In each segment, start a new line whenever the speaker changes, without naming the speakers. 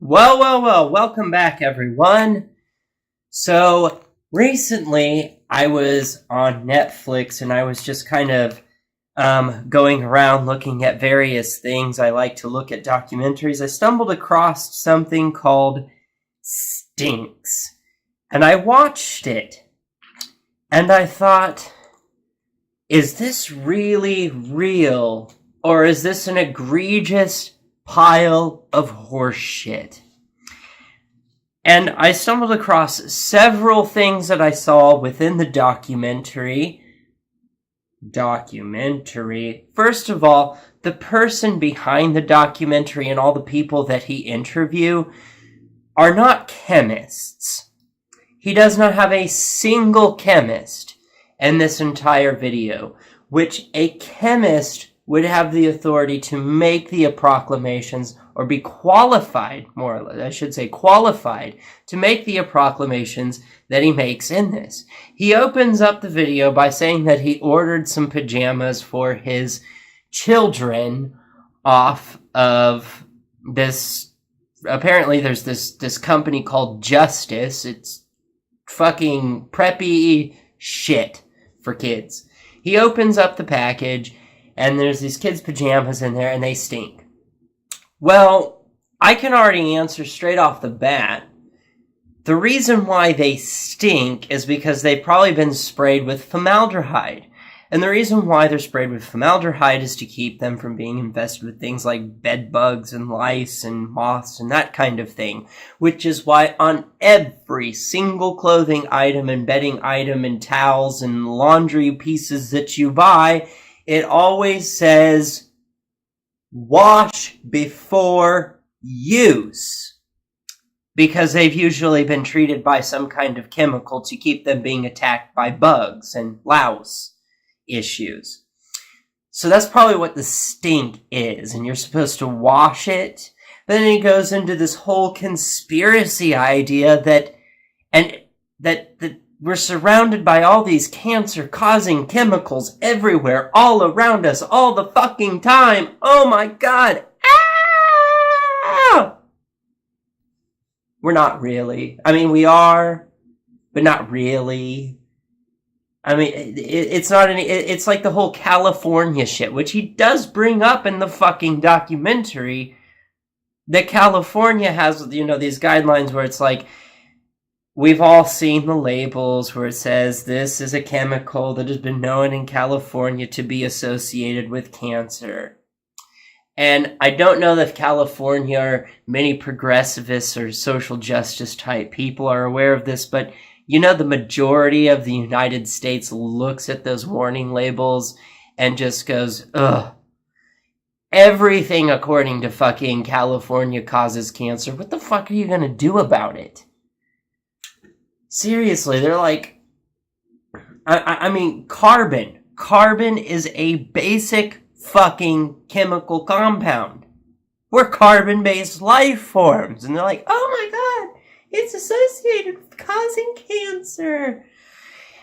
Well, welcome back, everyone. So, recently, I was on Netflix, and I was just kind of going around looking at various things. I like to look at documentaries. I stumbled across something called Stinks, and I watched it, and I thought, is this really real, or is this an egregious pile of horse shit? And I stumbled across several things that I saw within the documentary. First of all, the person behind the documentary and all the people that he interviewed are not chemists. He does not have a single chemist in this entire video, which a chemist would have the authority to make the proclamations, or be qualified, more or less, I should say qualified, to make the proclamations that he makes in this. He opens up the video by saying that he ordered some pajamas for his children off of this. Apparently there's this company called Justice. It's fucking preppy shit for kids. He opens up the package, and there's these kids' pajamas in there, and they stink. Well, I can already answer straight off the bat. The reason why they stink is because they've probably been sprayed with formaldehyde. And the reason why they're sprayed with formaldehyde is to keep them from being infested with things like bed bugs and lice and moths and that kind of thing. Which is why on every single clothing item and bedding item and towels and laundry pieces that you buy, it always says, wash before use. Because they've usually been treated by some kind of chemical to keep them being attacked by bugs and louse issues. So that's probably what the stink is, and you're supposed to wash it. But then he goes into this whole conspiracy idea that we're surrounded by all these cancer-causing chemicals everywhere, all around us, all the fucking time. Oh my god. Ah! We're not really. I mean, we are, but not really. I mean, it's not any. It's like the whole California shit, which he does bring up in the fucking documentary. That California has, these guidelines where it's like, we've all seen the labels where it says this is a chemical that has been known in California to be associated with cancer. And I don't know if California or many progressivists or social justice type people are aware of this, but the majority of the United States looks at those warning labels and just goes, ugh. Everything according to fucking California causes cancer. What the fuck are you gonna do about it? Seriously, they're like, I mean, carbon. Carbon is a basic fucking chemical compound. We're carbon-based life forms. And they're like, oh my god, it's associated with causing cancer.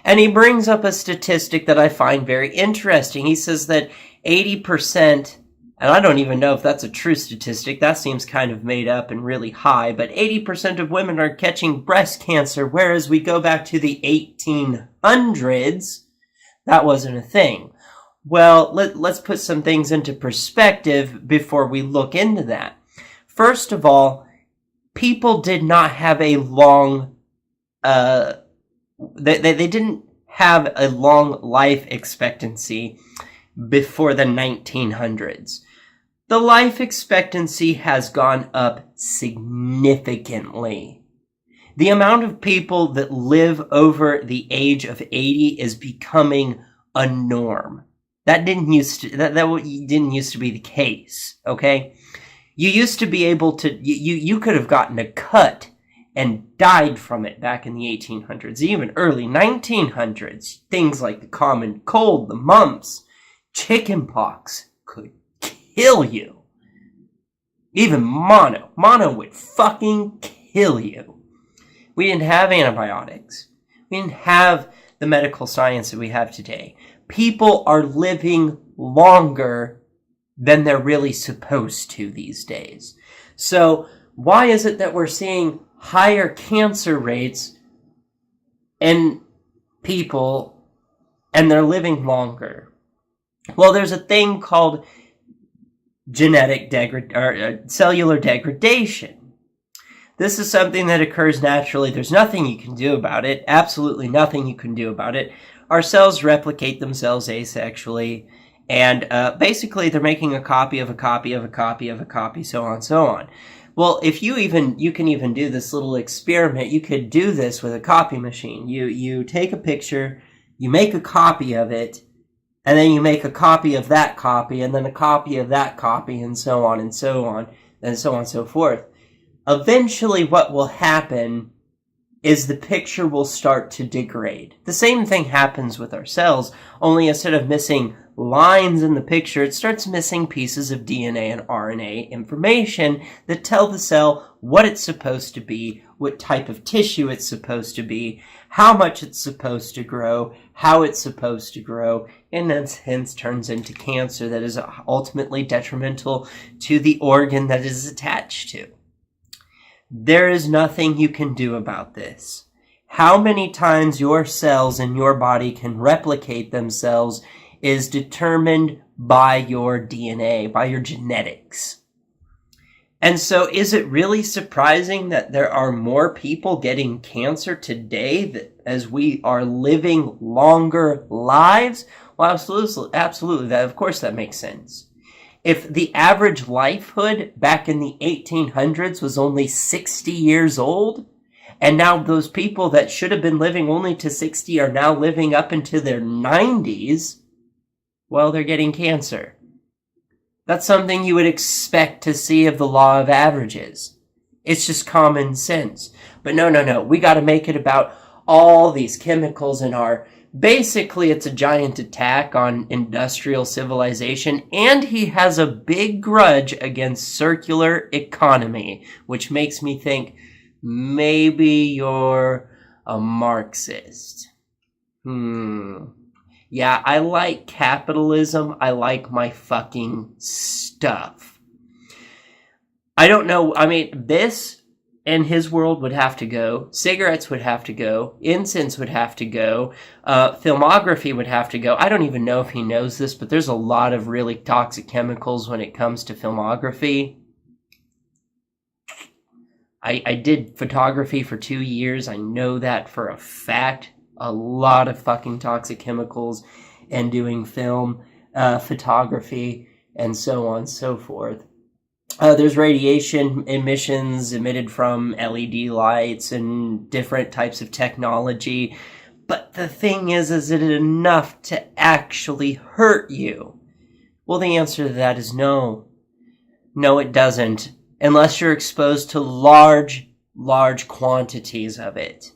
And he brings up a statistic that I find very interesting. He says that 80%, and I don't even know if that's a true statistic. That seems kind of made up and really high. But 80% of women are catching breast cancer, whereas we go back to the 1800s, that wasn't a thing. Well, let's put some things into perspective before we look into that. First of all, people did not have a long, they didn't have a long life expectancy before the 1900s. The life expectancy has gone up significantly. The amount of people that live over the age of 80 is becoming a norm. That didn't used to be the case, okay? You used to be able to, you could have gotten a cut and died from it back in the 1800s, even early 1900s. Things like the common cold, the mumps, chickenpox could kill you. Even mono. Mono would fucking kill you. We didn't have antibiotics. We didn't have the medical science that we have today. People are living longer than they're really supposed to these days. So why is it that we're seeing higher cancer rates in people and they're living longer? Well, there's a thing called cellular degradation. This is something that occurs naturally. There's nothing you can do about it. Absolutely nothing you can do about it. Our cells replicate themselves asexually, and basically they're making a copy of a copy of a copy of a copy, so on and so on. Well, if you can even do this little experiment, you could do this with a copy machine. You take a picture, you make a copy of it, and then you make a copy of that copy, and then a copy of that copy, and so on and so on, and so on and so forth. Eventually, what will happen is the picture will start to degrade. The same thing happens with our cells, only instead of missing lines in the picture, it starts missing pieces of DNA and RNA information that tell the cell what it's supposed to be, what type of tissue it's supposed to be, how much it's supposed to grow, how it's supposed to grow, and then hence turns into cancer that is ultimately detrimental to the organ that it is attached to. There is nothing you can do about this. How many times your cells in your body can replicate themselves is determined by your DNA, by your genetics. And so is it really surprising that there are more people getting cancer today as we are living longer lives? Well, absolutely. That, of course, that makes sense. If the average lifehood back in the 1800s was only 60 years old, and now those people that should have been living only to 60 are now living up into their 90s, well, they're getting cancer. That's something you would expect to see of the law of averages. It's just common sense. But no. We got to make it about all these chemicals in our... Basically, it's a giant attack on industrial civilization, and he has a big grudge against circular economy, which makes me think maybe you're a Marxist. Yeah, I like capitalism. I like my fucking stuff. I don't know. I mean, this in his world would have to go. Cigarettes would have to go. Incense would have to go. Filmography would have to go. I don't even know if he knows this, but there's a lot of really toxic chemicals when it comes to filmography. I did photography for 2 years. I know that for a fact. A lot of fucking toxic chemicals and doing film photography and so on and so forth. There's radiation emissions emitted from LED lights and different types of technology. But the thing is it enough to actually hurt you? Well, the answer to that is no. No, it doesn't. Unless you're exposed to large quantities of it.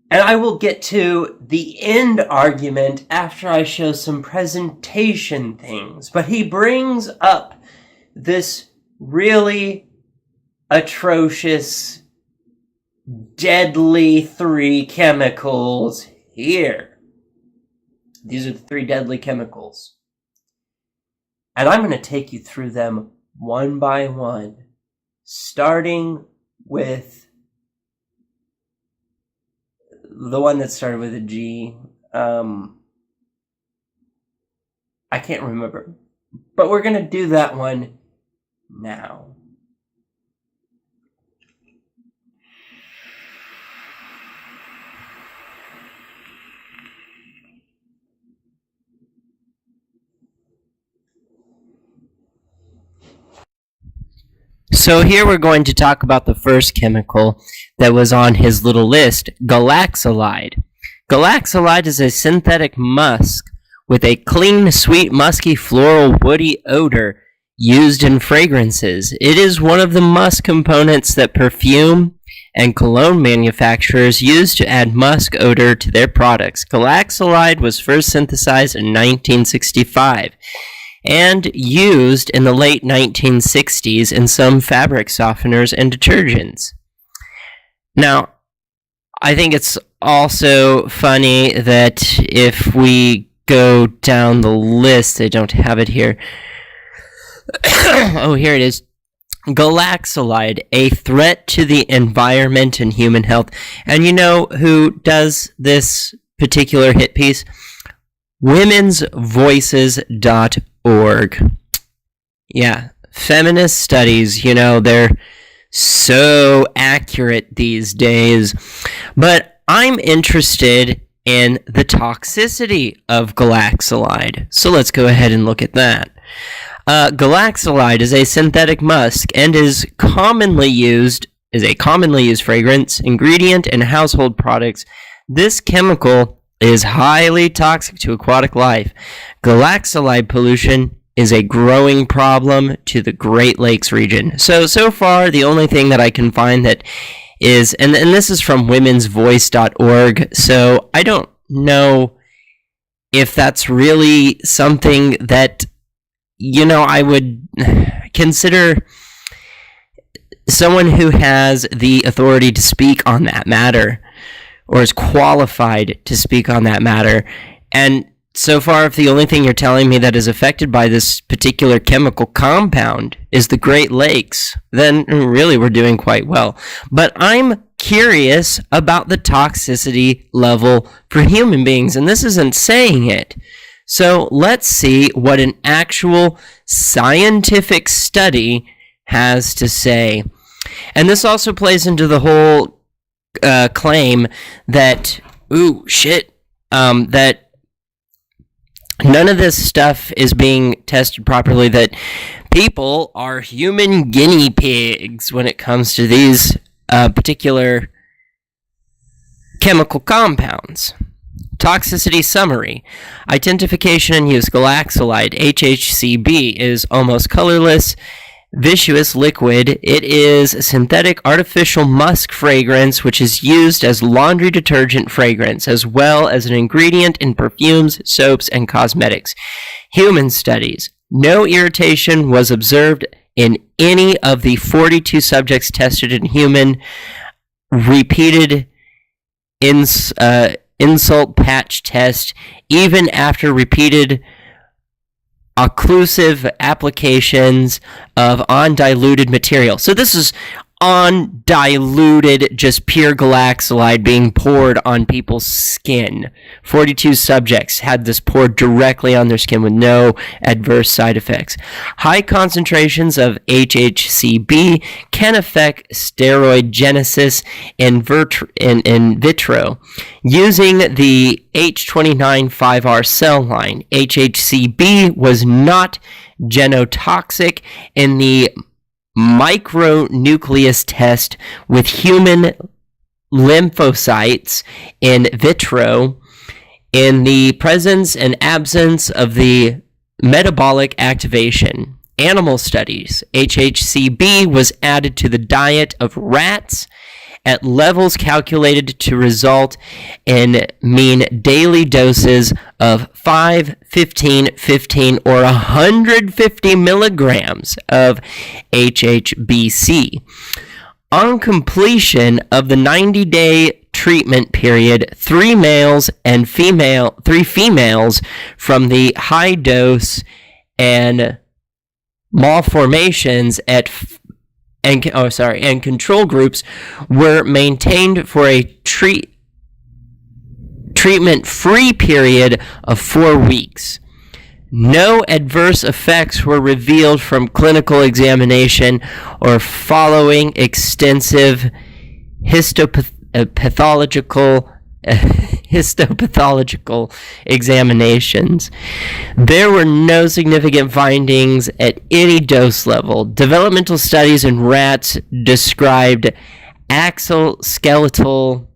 And I will get to the end argument after I show some presentation things. But he brings up this really atrocious, deadly 3 chemicals here. These are the 3 deadly chemicals. And I'm going to take you through them one by one, starting with the one that started with a G. I can't remember. But we're going to do that one now. So here we're going to talk about the first chemical that was on his little list, Galaxolide. Galaxolide is a synthetic musk with a clean, sweet, musky, floral, woody odor used in fragrances. It is one of the musk components that perfume and cologne manufacturers use to add musk odor to their products. Galaxolide was first synthesized in 1965 and used in the late 1960s in some fabric softeners and detergents. Now, I think it's also funny that if we go down the list, I don't have it here. Oh, here it is. Galaxolide, a threat to the environment and human health. And you know who does this particular hit piece? womensvoices.org. Yeah, feminist studies, they're so accurate these days. But I'm interested in the toxicity of Galaxolide. So let's go ahead and look at that. Galaxolide is a synthetic musk and is a commonly used fragrance ingredient in household products. This chemical is highly toxic to aquatic life. Galaxolide pollution is a growing problem to the Great Lakes region. So far, the only thing that I can find that is, and this is from womensvoice.org, so I don't know if that's really something that, I would consider someone who has the authority to speak on that matter, or is qualified to speak on that matter. And so far, if the only thing you're telling me that is affected by this particular chemical compound is the Great Lakes, then really we're doing quite well. But I'm curious about the toxicity level for human beings, and this isn't saying it. So let's see what an actual scientific study has to say. And this also plays into the whole claim that, that none of this stuff is being tested properly, that people are human guinea pigs when it comes to these particular chemical compounds. Toxicity summary. Identification and use. Galaxolide, HHCB, is almost colorless, viscous liquid. It is a synthetic artificial musk fragrance which is used as laundry detergent fragrance as well as an ingredient in perfumes, soaps, and cosmetics. Human studies. No irritation was observed in any of the 42 subjects tested in human. Repeated insult patch test even after repeated occlusive applications of undiluted material. So this is undiluted, just pure Galaxolide being poured on people's skin. 42 subjects had this poured directly on their skin with no adverse side effects. High concentrations of HHCB can affect steroid genesis in vitro. Using the H29-5R cell line, HHCB was not genotoxic in the micronucleus test with human lymphocytes in vitro. In the presence and absence of the metabolic activation. Animal studies. HHCB was added to the diet of rats at levels calculated to result in mean daily doses of 5, 15, 15, or 150 milligrams of HHBC. On completion of the 90-day treatment period, 3 males and 3 females from the high dose and malformations and control groups were maintained for a treatment-free period of 4 weeks. No adverse effects were revealed from clinical examination or following extensive histopathological examinations. There were no significant findings at any dose level. Developmental studies in rats described axial skeletal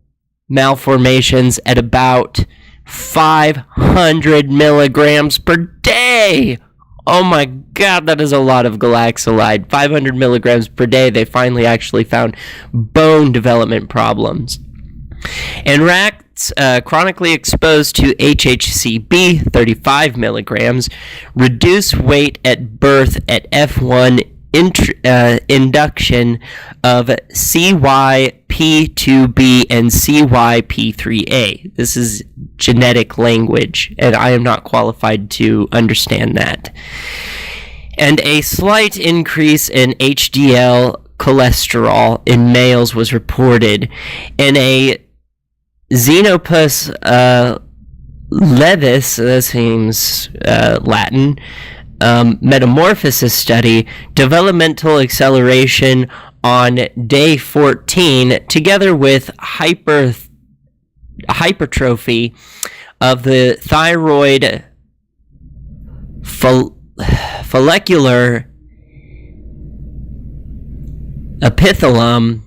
malformations at about 500 milligrams per day. Oh my god, that is a lot of Galaxolide. 500 milligrams per day. They finally actually found bone development problems. In rats chronically exposed to HHCB, 35 milligrams, reduced weight at birth at F1 induction of CYP2B and CYP3A. This is genetic language, and I am not qualified to understand that. And a slight increase in HDL cholesterol in males was reported. In a Xenopus levis, that seems Latin, metamorphosis study, developmental acceleration on day 14, together with hypertrophy of the thyroid follicular epithelium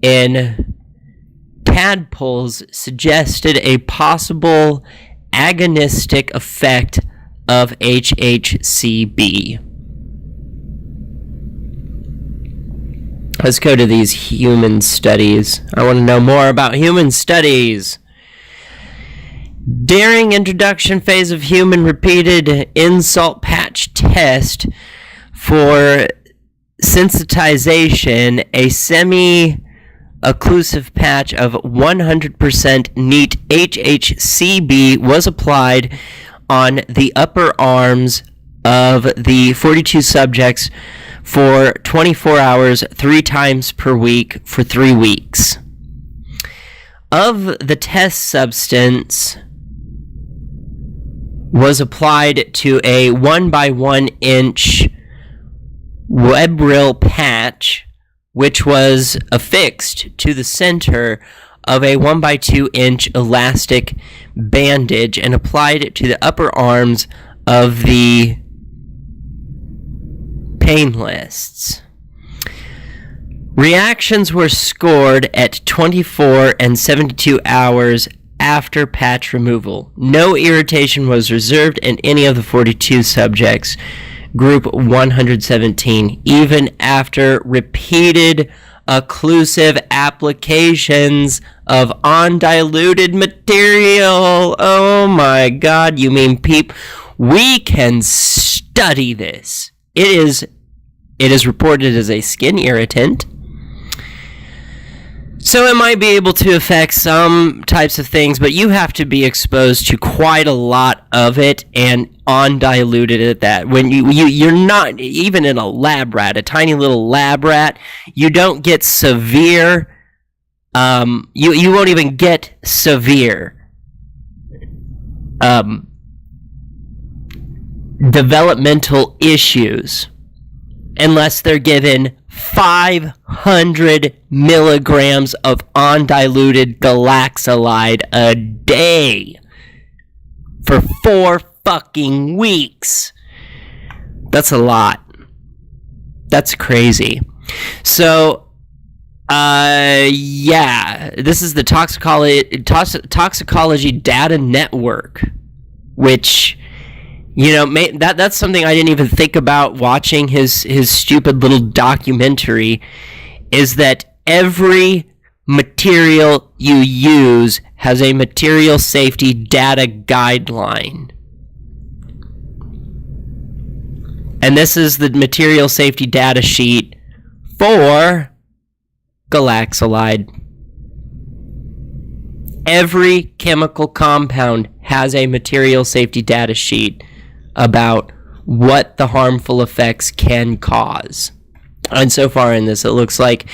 in tadpoles suggested a possible agonistic effect of HHCB. Let's go to these human studies. I want to know more about human studies. During introduction phase of human repeated insult patch test for sensitization, a semi-occlusive patch of 100% neat HHCB was applied on the upper arms of the 42 subjects for 24 hours, 3 times per week for 3 weeks. Of the test substance was applied to a 1 by 1 inch Webril patch, which was affixed to the center of a 1 by 2 inch elastic bandage and applied to the upper arms of the pain lists. Reactions were scored at 24 and 72 hours after patch removal. No irritation was observed in any of the 42 subjects, group 117, even after repeated occlusive applications of undiluted material. Oh my God, you mean we can study this. It is reported as a skin irritant. So it might be able to affect some types of things, but you have to be exposed to quite a lot of it and undiluted at that. When you're not even in a lab rat, a tiny little lab rat, you don't get severe. You won't even get severe developmental issues unless they're given 500 milligrams of undiluted Galaxolide a day for 4 fucking weeks. That's a lot. That's crazy. So, yeah, this is the Toxicology Data Network, which, you know, that's something I didn't even think about watching his stupid little documentary, is that every material you use has a material safety data guideline. And this is the material safety data sheet for Galaxolide. Every chemical compound has a material safety data sheet about what the harmful effects can cause. And so far in this, it looks like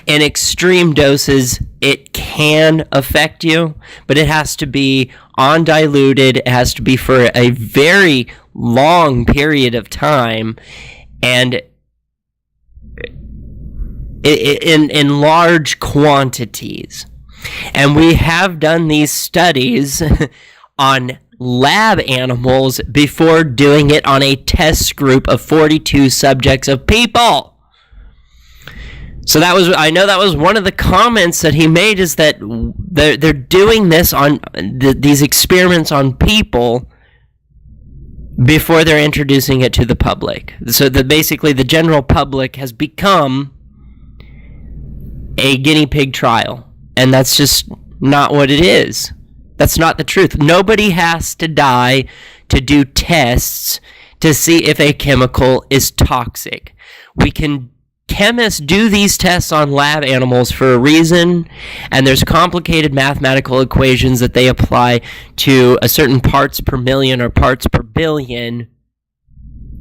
in extreme doses, it can affect you, but it has to be undiluted. It has to be for a very long period of time, and in large quantities. And we have done these studies on lab animals before doing it on a test group of 42 subjects of people. So I know that was one of the comments that he made, is that they're doing this on these experiments on people before they're introducing it to the public. So that basically the general public has become a guinea pig trial. And that's just not what it is. That's not the truth. Nobody has to die to do tests to see if a chemical is toxic. Chemists do these tests on lab animals for a reason, and there's complicated mathematical equations that they apply to a certain parts per million or parts per billion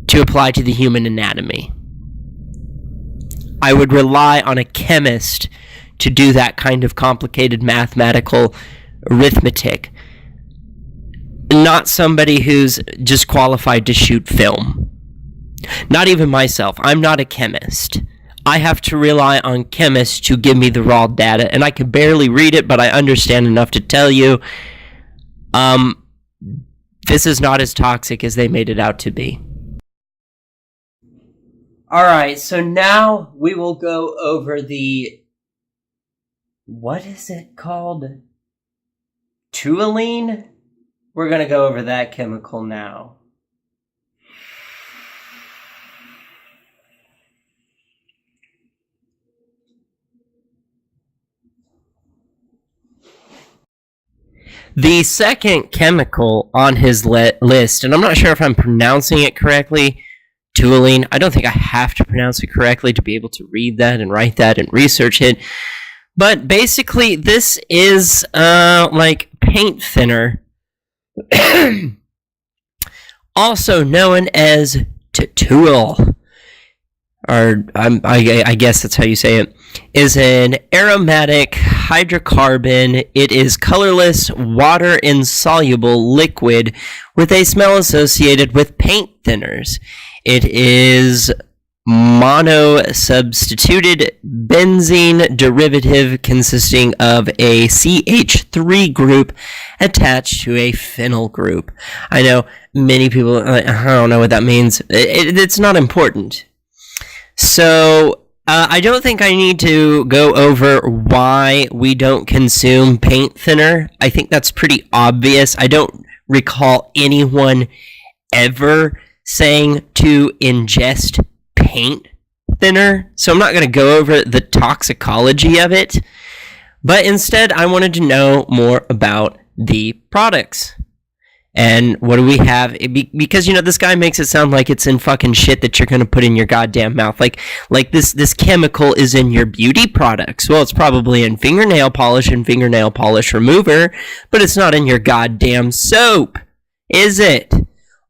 to apply to the human anatomy. I would rely on a chemist to do that kind of complicated mathematical arithmetic, not somebody who's just qualified to shoot film. Not even myself. I'm not a chemist. I have to rely on chemists to give me the raw data, and I can barely read it, but I understand enough to tell you, this is not as toxic as they made it out to be. Alright, so now we will go over the... what is it called? Toluene? We're going to go over that chemical now. The second chemical on his list, and I'm not sure if I'm pronouncing it correctly, Toluene. I don't think I have to pronounce it correctly to be able to read that and write that and research it. But basically, this is like paint thinner, also known as Tutul, or I guess that's how you say it, is an aromatic hydrocarbon. It is colorless, water-insoluble liquid with a smell associated with paint thinners. It is monosubstituted benzene derivative consisting of a CH3 group attached to a phenyl group. I know many people, I don't know what that means. It's not important. So, I don't think I need to go over why we don't consume paint thinner. I think that's pretty obvious. I don't recall anyone ever saying to ingest paint thinner, so I'm not going to go over the toxicology of it, but instead I wanted to know more about the products. And what do we have? Because, you know, this guy makes it sound like it's in fucking shit that you're going to put in your goddamn mouth. Like this chemical is in your beauty products. Well, it's probably in fingernail polish and fingernail polish remover, but it's not in your goddamn soap, is it?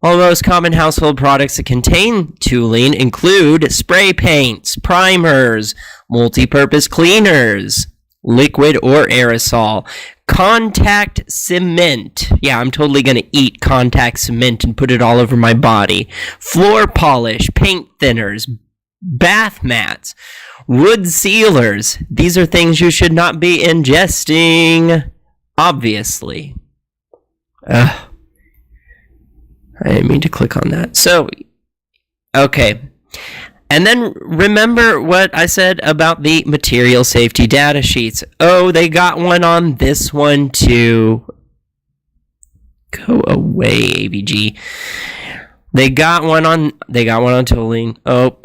All most common household products that contain toluene include spray paints, primers, multi-purpose cleaners, liquid or aerosol, contact cement. Yeah, I'm totally going to eat contact cement and put it all over my body. Floor polish, paint thinners, bath mats, wood sealers. These are things you should not be ingesting, obviously. I didn't mean to click on that. So, okay. And then remember what I said about the material safety data sheets. Oh, they got one on this one too. Go away, AVG. They got one on toluene. Oh,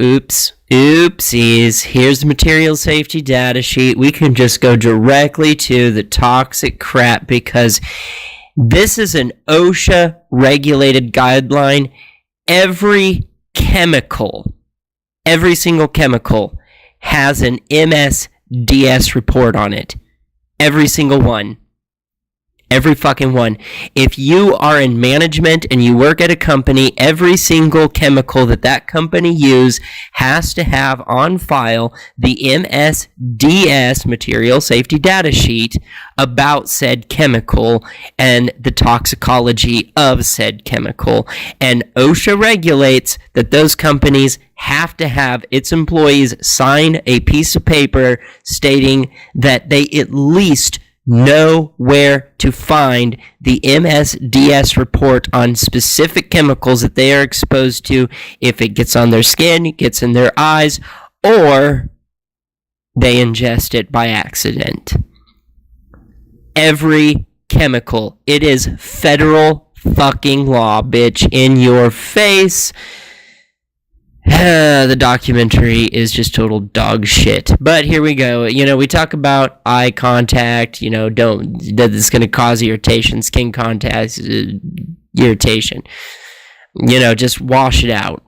oopsies. Here's the material safety data sheet. We can just go directly to the toxic crap because this is an OSHA regulated guideline. Every single chemical has an MSDS report on it. Every single one. Every fucking one. If you are in management and you work at a company, every single chemical that company uses has to have on file the MSDS material safety data sheet about said chemical and the toxicology of said chemical. And OSHA regulates that those companies have to have its employees sign a piece of paper stating that they at least know where to find the MSDS report on specific chemicals that they are exposed to if it gets on their skin, gets in their eyes, or they ingest it by accident. Every chemical. It is federal fucking law, bitch, in your face. The documentary is just total dog shit. But here we go. You know, we talk about eye contact, you know, that it's going to cause irritation, skin contact, irritation. You know, just wash it out.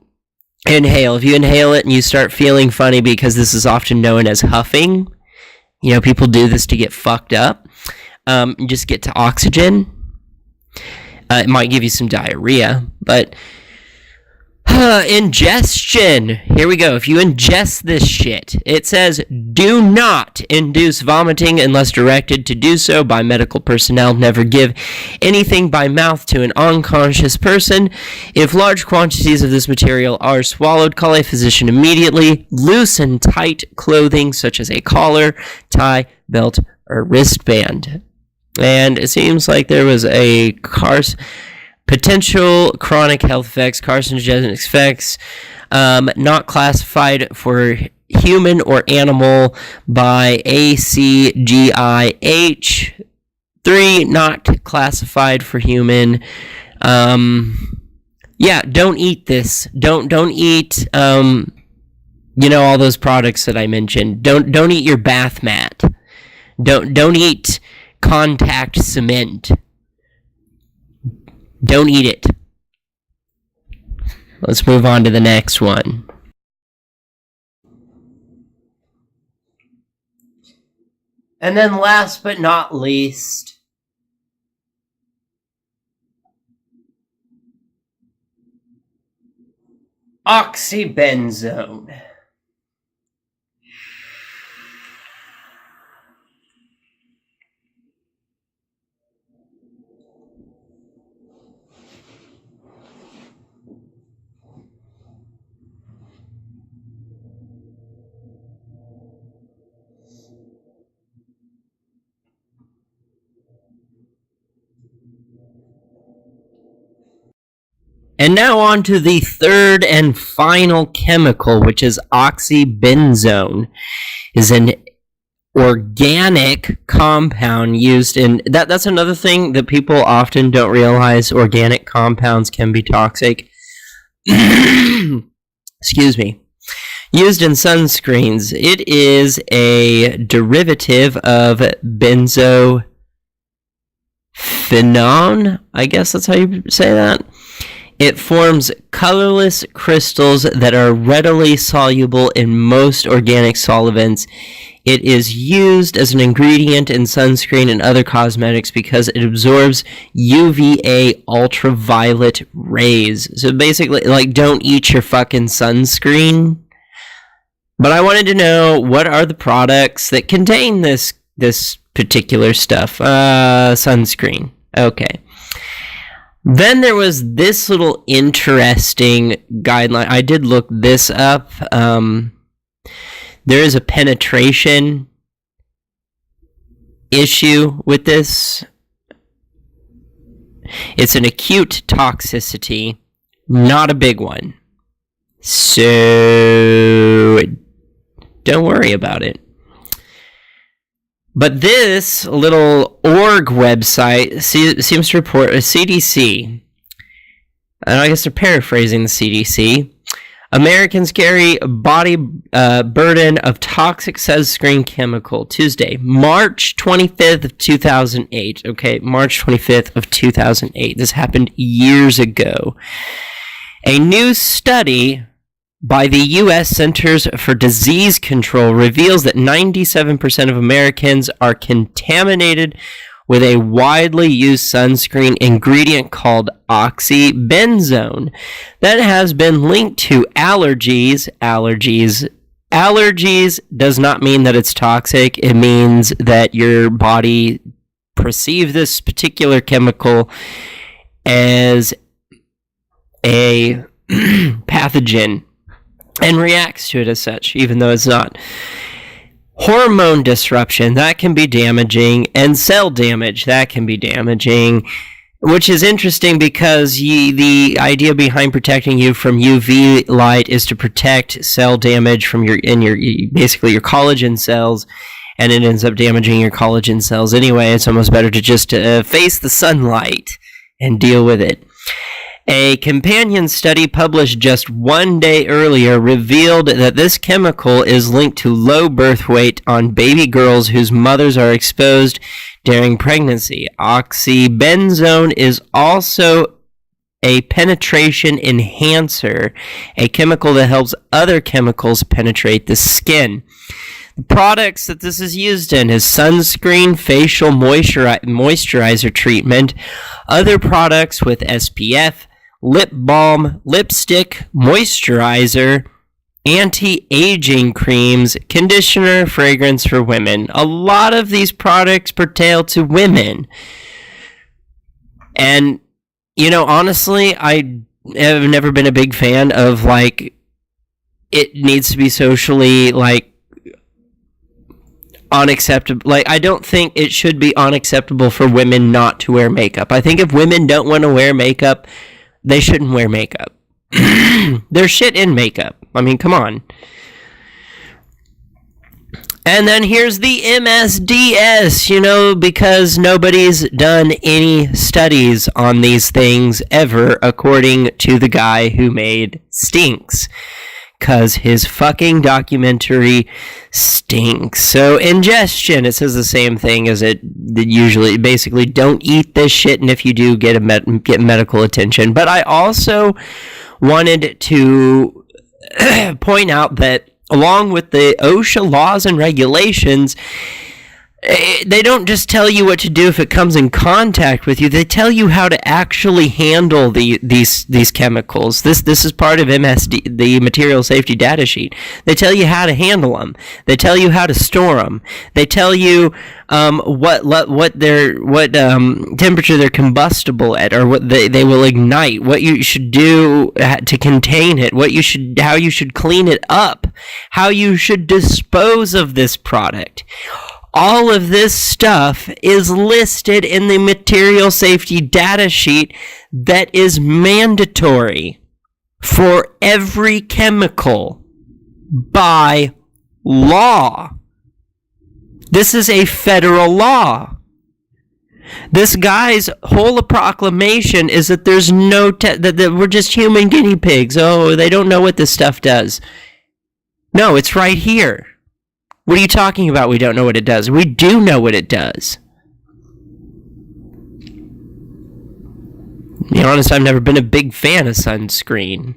Inhale. If you inhale it and you start feeling funny, because this is often known as huffing, you know, people do this to get fucked up. Just get to oxygen. It might give you some diarrhea, but Ingestion. Here we go. If you ingest this shit, it says do not induce vomiting unless directed to do so by medical personnel. Never give anything by mouth to an unconscious person. If large quantities of this material are swallowed, call a physician immediately. Loosen tight clothing such as a collar, tie, belt, or wristband. And it seems like there was a potential chronic health effects, carcinogenic effects, not classified for human or animal by ACGIH. 3, not classified for human. Yeah, don't eat this. Don't eat, all those products that I mentioned. Don't eat your bath mat. Don't eat contact cement. Don't eat it. Let's move on to the next one. And then last but not least, Oxybenzone. And now on to the third and final chemical, which is oxybenzone. Is an organic compound used in... That's another thing that people often don't realize. Organic compounds can be toxic. Excuse me. Used in sunscreens. It is a derivative of benzophenone. I guess that's how you say that. It forms colorless crystals that are readily soluble in most organic solvents. It is used as an ingredient in sunscreen and other cosmetics because it absorbs UVA ultraviolet rays. So basically, don't eat your fucking sunscreen. But I wanted to know, what are the products that contain this particular stuff? Sunscreen. Okay. Then there was this little interesting guideline. I did look this up. There is a penetration issue with this. It's an acute toxicity, not a big one. So don't worry about it. But this little org website seems to report a CDC, and I guess they're paraphrasing the CDC. Americans carry body burden of toxic sunscreen chemical. Tuesday, March 25th of 2008. Okay, March 25th of 2008. This happened years ago. A new study by the U.S. Centers for Disease Control reveals that 97% of Americans are contaminated with a widely used sunscreen ingredient called oxybenzone that has been linked to allergies. Allergies does not mean that it's toxic. It means that your body perceives this particular chemical as a pathogen and reacts to it as such, even though it's not. Hormone disruption, that can be damaging, and cell damage, that can be damaging, which is interesting because the idea behind protecting you from UV light is to protect cell damage from basically your collagen cells, and it ends up damaging your collagen cells anyway. It's almost better to just face the sunlight and deal with it. A companion study published just 1 day earlier revealed that this chemical is linked to low birth weight on baby girls whose mothers are exposed during pregnancy. Oxybenzone is also a penetration enhancer, a chemical that helps other chemicals penetrate the skin. The products that this is used in is sunscreen, facial moisturizer treatment, other products with SPF, lip balm, lipstick, moisturizer, anti-aging creams, conditioner, fragrance for women. A lot of these products pertain to women. And, you know, honestly, I have never been a big fan of, like, it needs to be socially, like, unacceptable. Like, I don't think it should be unacceptable for women not to wear makeup. I think if women don't want to wear makeup, they shouldn't wear makeup. There's shit in makeup. I mean, come on. And then here's the MSDS, you know, because nobody's done any studies on these things ever, according to the guy who made Stinks. Because his fucking documentary stinks. So, ingestion, it says the same thing as it usually. Basically, don't eat this shit, and if you do, get medical attention. But I also wanted to point out that along with the OSHA laws and regulations, they don't just tell you what to do if it comes in contact with you. They tell you how to actually handle these chemicals. This is part of MSD, the Material Safety Data Sheet. They tell you how to handle them. They tell you how to store them. They tell you what temperature they're combustible at, or what they will ignite. What you should do to contain it. How you should clean it up. How you should dispose of this product. All of this stuff is listed in the Material Safety Data Sheet that is mandatory for every chemical by law. This is a federal law. This guy's whole proclamation is that there's no that we're just human guinea pigs. Oh, they don't know what this stuff does. No, it's right here. What are you talking about? We don't know what it does. We do know what it does. To be honest, I've never been a big fan of sunscreen.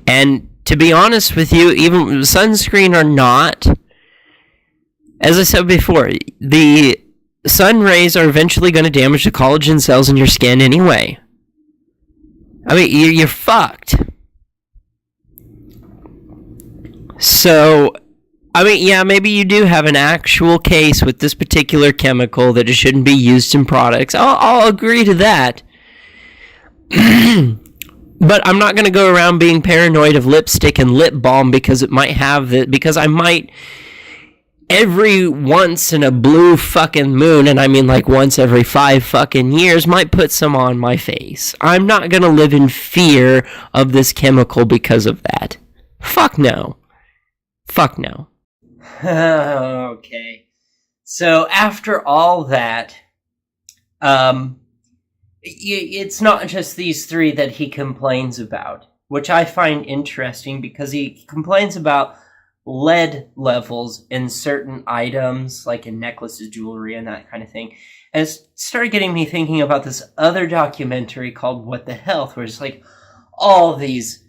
And to be honest with you, even sunscreen or not, as I said before, the sun rays are eventually going to damage the collagen cells in your skin anyway. I mean, you're fucked. So, I mean, yeah, maybe you do have an actual case with this particular chemical that it shouldn't be used in products. I'll agree to that. But I'm not going to go around being paranoid of lipstick and lip balm because it might have the, because I might every once in a blue fucking moon, and I mean like once every 5 fucking years, might put some on my face. I'm not going to live in fear of this chemical because of that. Fuck no. Fuck no. Okay. So after all that, it's not just these 3 that he complains about, which I find interesting because he complains about lead levels in certain items, like in necklaces, jewelry, and that kind of thing. And it started getting me thinking about this other documentary called What the Health, where it's like all these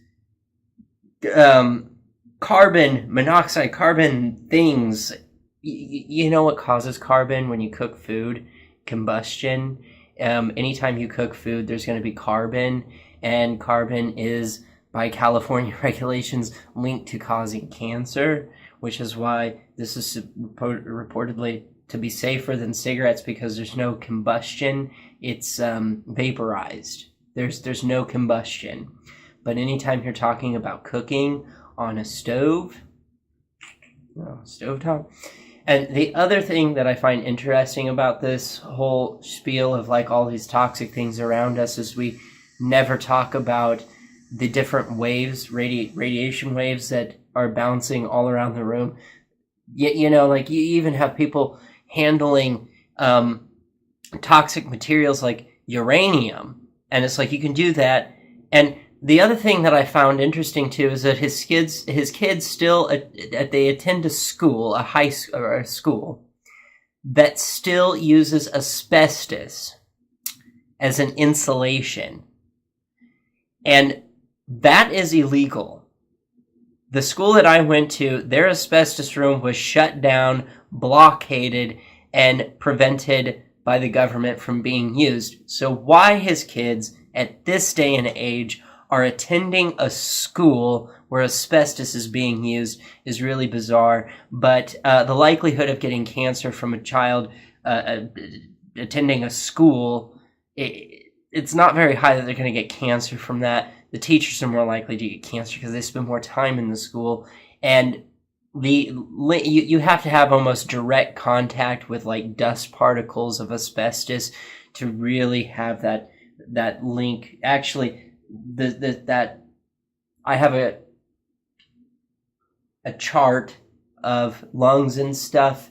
carbon monoxide, carbon things. You know what causes carbon when you cook food? Combustion. Anytime you cook food, there's going to be carbon, and carbon is, by California regulations, linked to causing cancer, which is why this is reportedly to be safer than cigarettes because there's no combustion. It's vaporized. There's no combustion. But anytime you're talking about cooking on a stovetop. And the other thing that I find interesting about this whole spiel of like all these toxic things around us is we never talk about the different waves, radiation waves that are bouncing all around the room. You know, like you even have people handling toxic materials like uranium. And it's like you can do that. And the other thing that I found interesting too is that his kids still they attend a school, a school that still uses asbestos as an insulation, and that is illegal. The school that I went to, their asbestos room was shut down, blockaded, and prevented by the government from being used. So why his kids at this day and age are attending a school where asbestos is being used is really bizarre. But the likelihood of getting cancer from a child attending a school, it's not very high that they're going to get cancer from that. The teachers are more likely to get cancer because they spend more time in the school. And you have to have almost direct contact with like dust particles of asbestos to really have that link. Actually, that I have a chart of lungs and stuff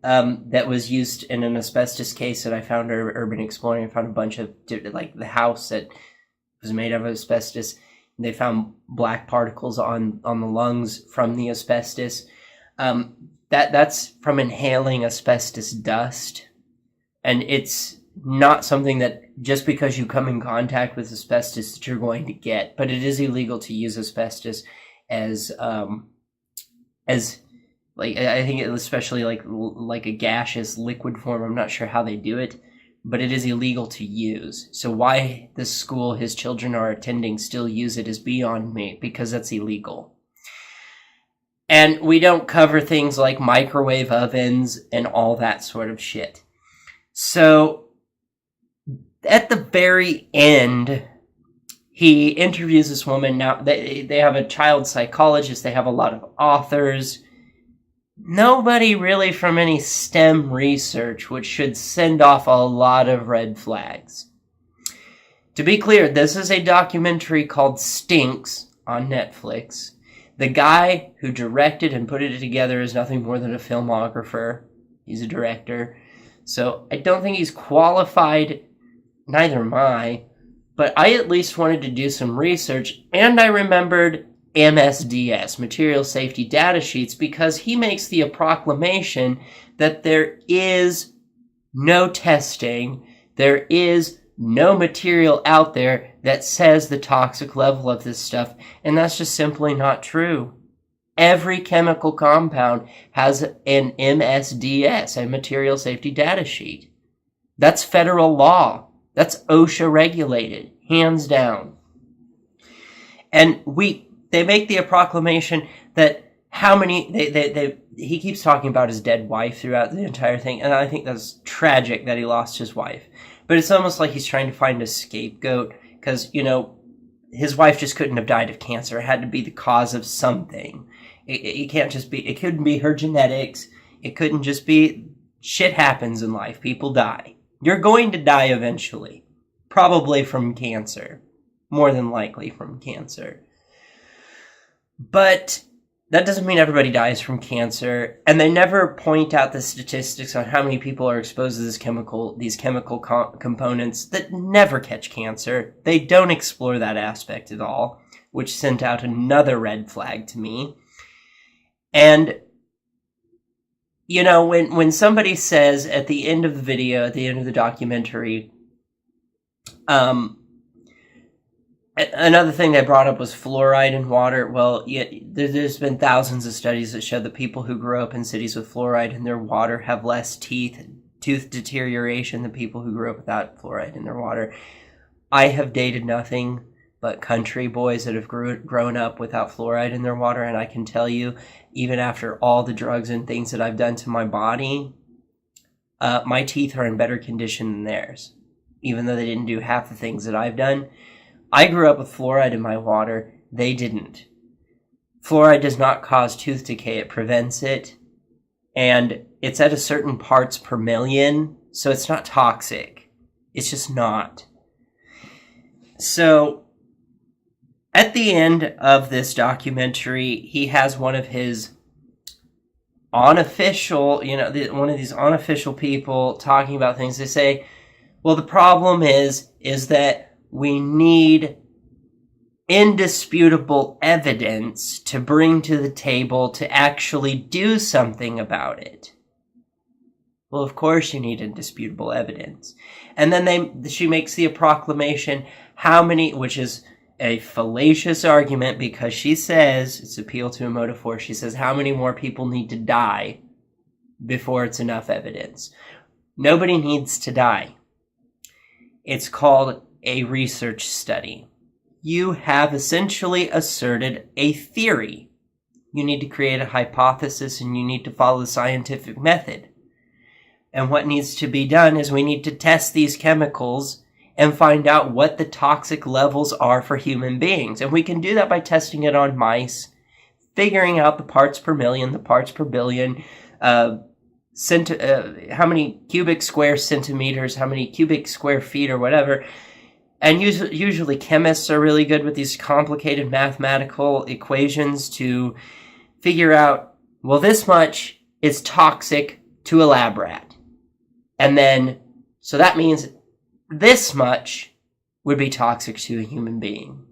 that was used in an asbestos case that I found Urban Exploring. I found a bunch of, like, the house that was made of asbestos. They found black particles on the lungs from the asbestos. That's from inhaling asbestos dust. And it's not something that just because you come in contact with asbestos that you're going to get. But it is illegal to use asbestos as like, I think especially like a gaseous liquid form. I'm not sure how they do it, but it is illegal to use. So why the school his children are attending still use it is beyond me, because that's illegal. And we don't cover things like microwave ovens and all that sort of shit. So at the very end, he interviews this woman. Now, they have a child psychologist. They have a lot of authors. Nobody really from any STEM research, which should send off a lot of red flags. To be clear, this is a documentary called Stinks on Netflix. The guy who directed and put it together is nothing more than a filmographer. He's a director. So I don't think he's qualified, neither am I, but I at least wanted to do some research, and I remembered MSDS, Material Safety Data Sheets, because he makes the proclamation that there is no testing, there is no material out there that says the toxic level of this stuff, and that's just simply not true. Every chemical compound has an MSDS, a Material Safety Data Sheet. That's federal law. That's OSHA regulated, hands down. And they make the proclamation that how many, he keeps talking about his dead wife throughout the entire thing, and I think that's tragic that he lost his wife. But it's almost like he's trying to find a scapegoat, because, his wife just couldn't have died of cancer. It had to be the cause of something. It can't just be, it couldn't be her genetics. It couldn't just be, shit happens in life. People die. You're going to die eventually. Probably from cancer. More than likely from cancer. But that doesn't mean everybody dies from cancer, and they never point out the statistics on how many people are exposed to these chemical components that never catch cancer. They don't explore that aspect at all, which sent out another red flag to me. And, when somebody says at the end of the video, at the end of the documentary, another thing they brought up was fluoride in water. Well, there's been thousands of studies that show that people who grow up in cities with fluoride in their water have less tooth deterioration than people who grew up without fluoride in their water. I have dated nothing but country boys that have grown up without fluoride in their water, and I can tell you, even after all the drugs and things that I've done to my body, my teeth are in better condition than theirs, even though they didn't do half the things that I've done. I grew up with fluoride in my water. They didn't. Fluoride does not cause tooth decay. It prevents it. And it's at a certain parts per million, so it's not toxic. It's just not. So, at the end of this documentary, he has one of his unofficial, one of these unofficial people talking about things. They say, well, the problem is that we need indisputable evidence to bring to the table to actually do something about it. Well, of course you need indisputable evidence. And then she makes the proclamation, which is a fallacious argument, because she says, it's appeal to a motive force, she says, how many more people need to die before it's enough evidence? Nobody needs to die. It's called a research study. you have essentially asserted a theory. You need to create a hypothesis and you need to follow the scientific method. And what needs to be done is we need to test these chemicals and find out what the toxic levels are for human beings. And we can do that by testing it on mice, figuring out the parts per million, the parts per billion, how many cubic square centimeters, how many cubic square feet or whatever. And usually chemists are really good with these complicated mathematical equations to figure out, well, this much is toxic to a lab rat. And then, so that means this much would be toxic to a human being.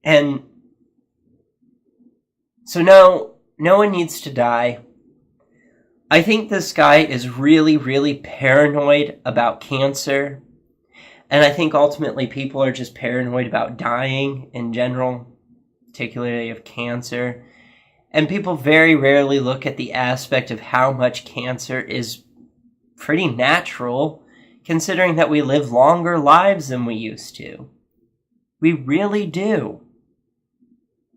And so no one needs to die. I think this guy is really, really paranoid about cancer. And I think ultimately people are just paranoid about dying in general, particularly of cancer. And people very rarely look at the aspect of how much cancer is pretty natural, considering that we live longer lives than we used to. We really do.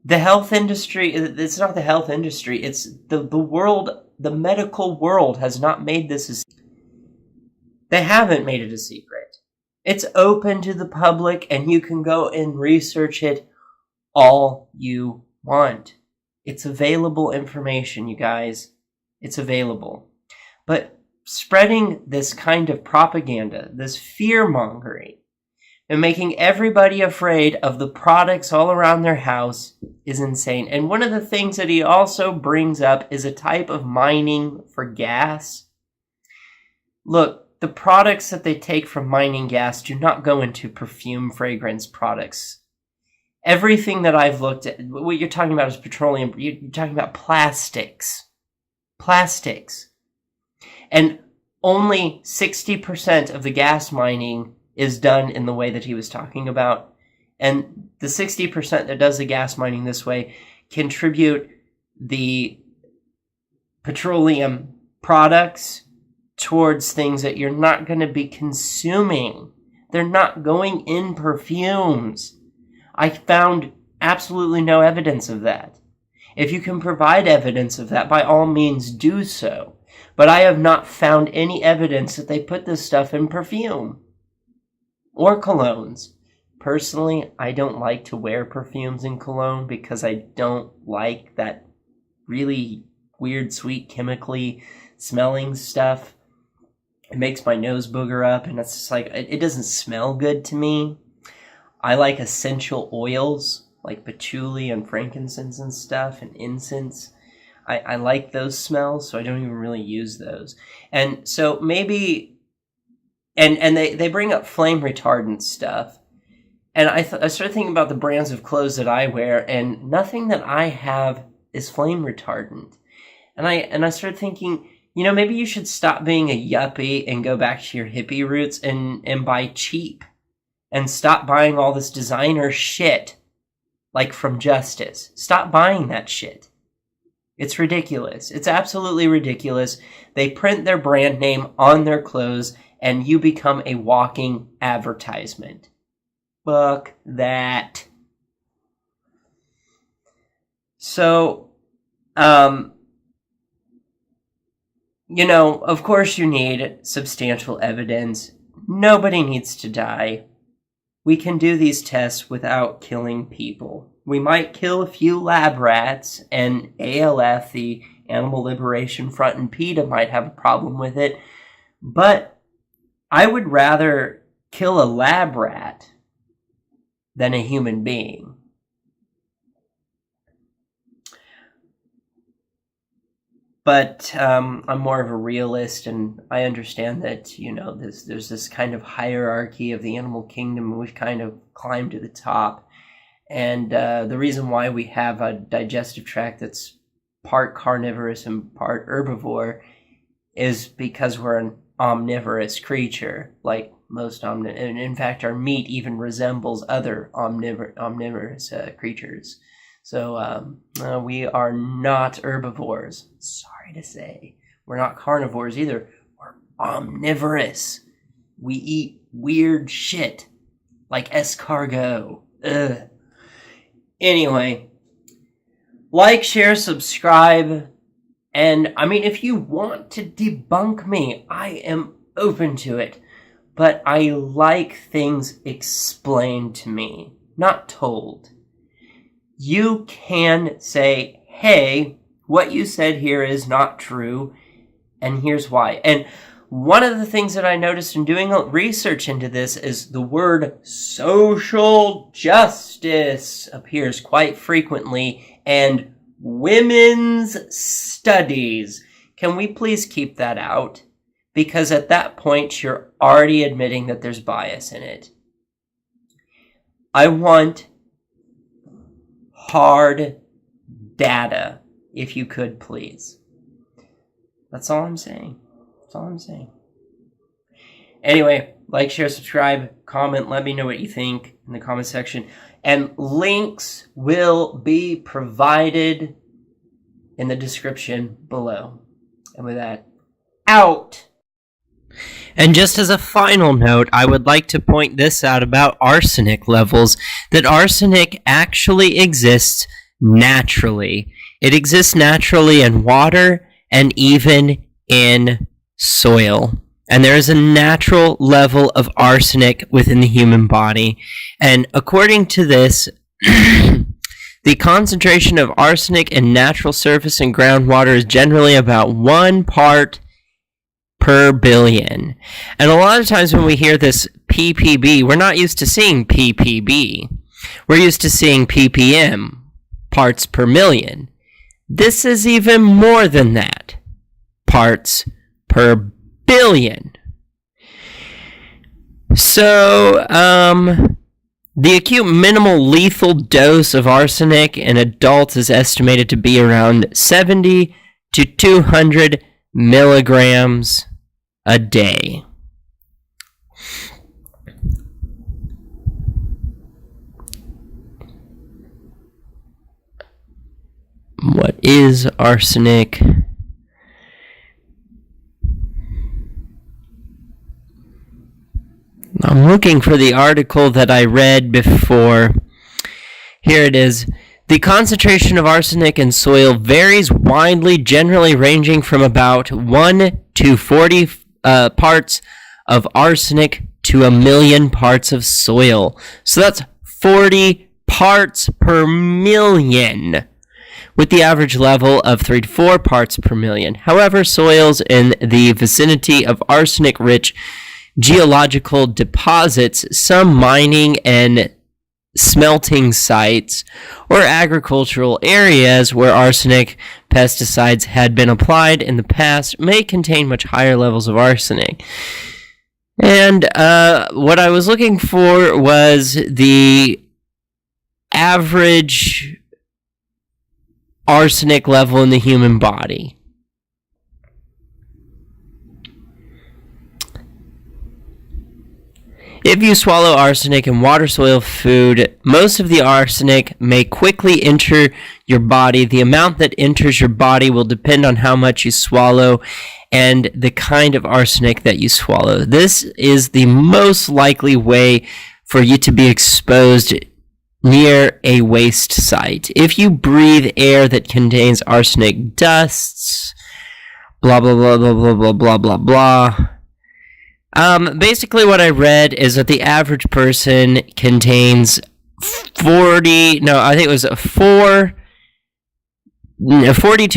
The health industry, it's not the health industry, it's the world, the medical world has not made this a secret. They haven't made it a secret. It's open to the public and you can go and research it all you want. It's available information, you guys. It's available. But spreading this kind of propaganda, this fear-mongering, and making everybody afraid of the products all around their house is insane. And one of the things that he also brings up is a type of mining for gas. Look, the products that they take from mining gas do not go into perfume fragrance products. Everything that I've looked at, what you're talking about is petroleum. You're talking about plastics. Plastics. And only 60% of the gas mining is done in the way that he was talking about. And the 60% that does the gas mining this way contribute the petroleum products towards things that you're not going to be consuming. They're not going in perfumes. I found absolutely no evidence of that. If you can provide evidence of that, by all means do so. But I have not found any evidence that they put this stuff in perfume or colognes. Personally, I don't like to wear perfumes and cologne because I don't like that really weird, sweet, chemically smelling stuff. It makes my nose booger up and it's just like, it doesn't smell good to me. I like essential oils like patchouli and frankincense and stuff and incense. I like those smells, so I don't even really use those. And so maybe, and they bring up flame retardant stuff. And I started thinking about the brands of clothes that I wear, and nothing that I have is flame retardant. And I started thinking, maybe you should stop being a yuppie and go back to your hippie roots and buy cheap. And stop buying all this designer shit, like from Justice. Stop buying that shit. It's ridiculous. It's absolutely ridiculous. They print their brand name on their clothes, and you become a walking advertisement. Fuck that. So, of course you need substantial evidence. Nobody needs to die. We can do these tests without killing people. We might kill a few lab rats, and ALF, the Animal Liberation Front, and PETA might have a problem with it, but I would rather kill a lab rat than a human being. But I'm more of a realist, and I understand that, there's this kind of hierarchy of the animal kingdom, and we've kind of climbed to the top. And the reason why we have a digestive tract that's part carnivorous and part herbivore is because we're an omnivorous creature, like most and in fact, our meat even resembles other omnivorous creatures. So we are not herbivores. Sorry to say. We're not carnivores either. We're omnivorous. We eat weird shit, like escargot. Ugh. Anyway, like, share, subscribe, and, I mean, if you want to debunk me, I am open to it, but I like things explained to me, not told. You can say, hey, what you said here is not true, and here's why. And one of the things that I noticed in doing research into this is the word social justice appears quite frequently, and women's studies. Can we please keep that out? Because at that point, you're already admitting that there's bias in it. I want hard data, if you could, please. That's all I'm saying. That's all I'm saying. Anyway, like, share, subscribe, comment, let me know what you think in the comment section. And links will be provided in the description below. And with that, out! And just as a final note, I would like to point this out about arsenic levels, that arsenic actually exists naturally. It exists naturally in water and even in soil. And there is a natural level of arsenic within the human body. And according to this, the concentration of arsenic in natural surface and groundwater is generally about 1 part per billion. And a lot of times when we hear this ppb, we're not used to seeing ppb. We're used to seeing ppm, parts per million. This is even more than that, parts per billion. So, the acute minimal lethal dose of arsenic in adults is estimated to be around 70 to 200 milligrams a day. What is arsenic? I'm looking for the article that I read before. Here it is. The concentration of arsenic in soil varies widely, generally ranging from about 1 to 40 parts of arsenic to 1 million parts of soil. So that's 40 parts per million, with the average level of 3 to 4 parts per million. However, soils in the vicinity of arsenic-rich geological deposits, some mining and smelting sites, or agricultural areas where arsenic pesticides had been applied in the past may contain much higher levels of arsenic. And what I was looking for was the average arsenic level in the human body. If you swallow arsenic in water, soil, food, most of the arsenic may quickly enter your body. The amount that enters your body will depend on how much you swallow and the kind of arsenic that you swallow. This is the most likely way for you to be exposed near a waste site. If you breathe air that contains arsenic dusts, blah, blah, blah, blah, blah, blah, blah, blah, blah. Basically what I read is that the average person contains 40 to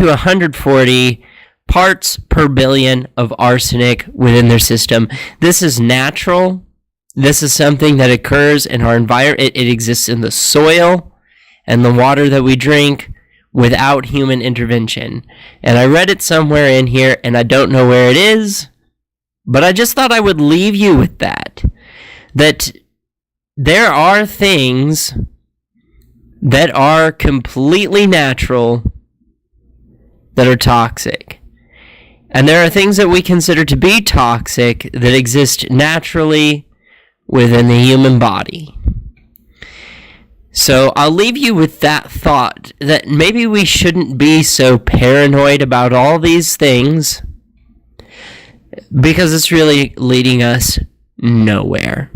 140 parts per billion of arsenic within their system. This is natural. This is something that occurs in our environment. It exists in the soil and the water that we drink without human intervention. And I read it somewhere in here, and I don't know where it is. But I just thought I would leave you with that there are things that are completely natural that are toxic. And there are things that we consider to be toxic that exist naturally within the human body. So I'll leave you with that thought, that maybe we shouldn't be so paranoid about all these things. because it's really leading us nowhere.